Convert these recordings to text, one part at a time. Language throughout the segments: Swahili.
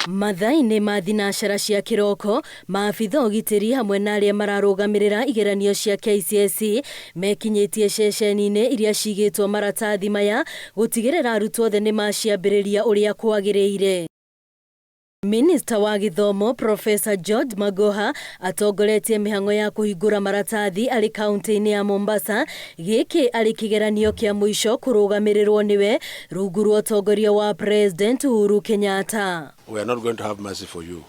Mathainĩ ma thinacara cia kiroko, maabitha ũgitĩri hamwe na arĩa mararũgamĩrĩra igeranio cia KSCE mekinyĩtie ceceni-inĩ iria cigĩtwo maratathi maya gũtigĩrĩra arutwo othe nĩ maciambĩrĩria ũrĩa kwagĩrĩire. Minista wa Gĩthomo Professor George Magoha atongoretie mĩhang'o ya kũhingũra maratathi arĩ kaunti-inĩ ya Mombasa, gĩkĩ arĩ kĩgeranio kĩa mũico kũrũgamĩrĩrwo nĩwe rungu rwa ũtongoria wa President Uhuru Kenyatta. We are not going to have mercy for you.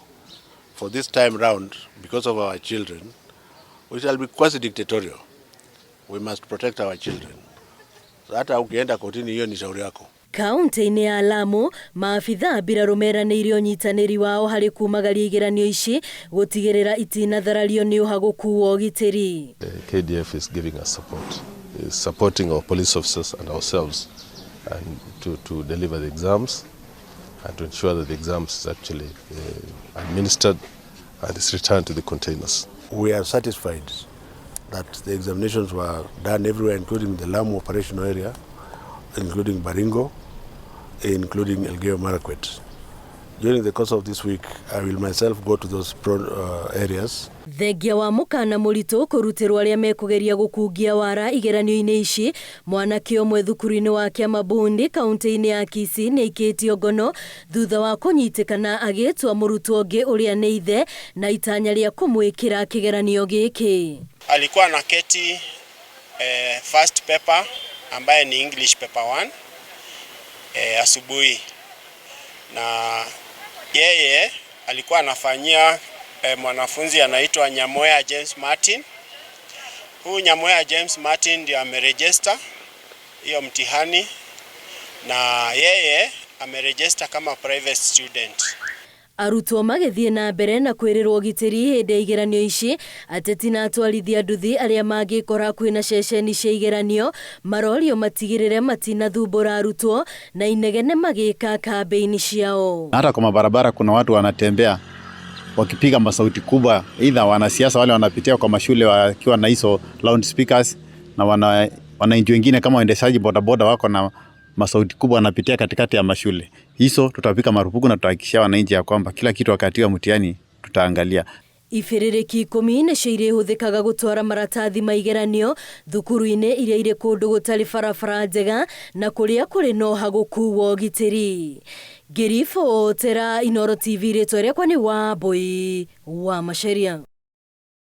For this time round, because of our children, we shall be quasi dictatorial. We must protect our children. Hata ukienda kotini hiyo ni shauri yako. Kaunti-inĩ ya Lamu, maabitha mbirarũ meranĩire ũnyitanĩri wao harĩ kumagaria igeranio ici gũtigĩrĩra itinatharario nĩ ũhagũku wa ũgitĩri. KDF is giving us support, is supporting our police officers and ourselves and to deliver the exams and to ensure that the exams is actually administered and is returned to the containers. We are satisfied that the examinations were done everywhere, including the Lamu operational area, including Baringo, including Elgeyo Marakwet. During the course of this week, I will myself go to those areas. Thengia wa mũkana mũritũ kũrutĩrwo arĩa mekũgeria gũkungia wara igeranio-inĩ ici, mwanake ũmwe thukuru-inĩ wa Kiamabundi kaunti-inĩ ya Kisii nĩ aikĩtio ngono thutha wa kũnyitĩkana agĩtwa mũrutwo ũngĩ ũrĩa nĩ ithe na itanya rĩa kũmwĩkĩra kĩgeranio gĩkĩ. Alikuwa anaketi first paper ambaye ni English paper 1 asubuhi, na yeye alikuwa anafanyia mwanafunzi anaitwa Nyamoya James Martin. Huyu Nyamoya James Martin ndiye ameregister hiyo mtihani, na yeye ameregister kama private student. Arutwo magĩthiĩ na mbere na kwĩrĩrwo ũgitĩri hĩndĩ ya igeranio ici, ateti na atwarithia nduthi arĩa mangĩkora kwĩna ceceni cia igeranio marorio matigĩrĩre matinathumbũra arutwo na inegene magĩka kambeini ciao. Hata kwa mabarabara kuna watu wanatembea wakipiga masauti kubwa, either wanasiasa wale wanapitia kwa mashule wakiwa na hizo loudspeakers, na wananchi wengine kama waendeshaji bodaboda wako na masauti kubwa wanapitia katikati ya mashule. Hizo tutapika marufuku na tutahakikisha wananchi ya kwamba kila kitu wakati wa mtihani tutaangalia. Ibĩrĩrĩki 10 nĩcio irĩhũthĩkaga gũtwara maratathi ma igeranio thukuru-inĩ iria irĩ kũndũ gũtarĩ barabara njega na kũrĩa kũrĩ na ũhagũku wa ũgitĩri. Ngĩribotera Inooro TV, rĩtwa rĩakwa nĩ Wambui wa Macharia.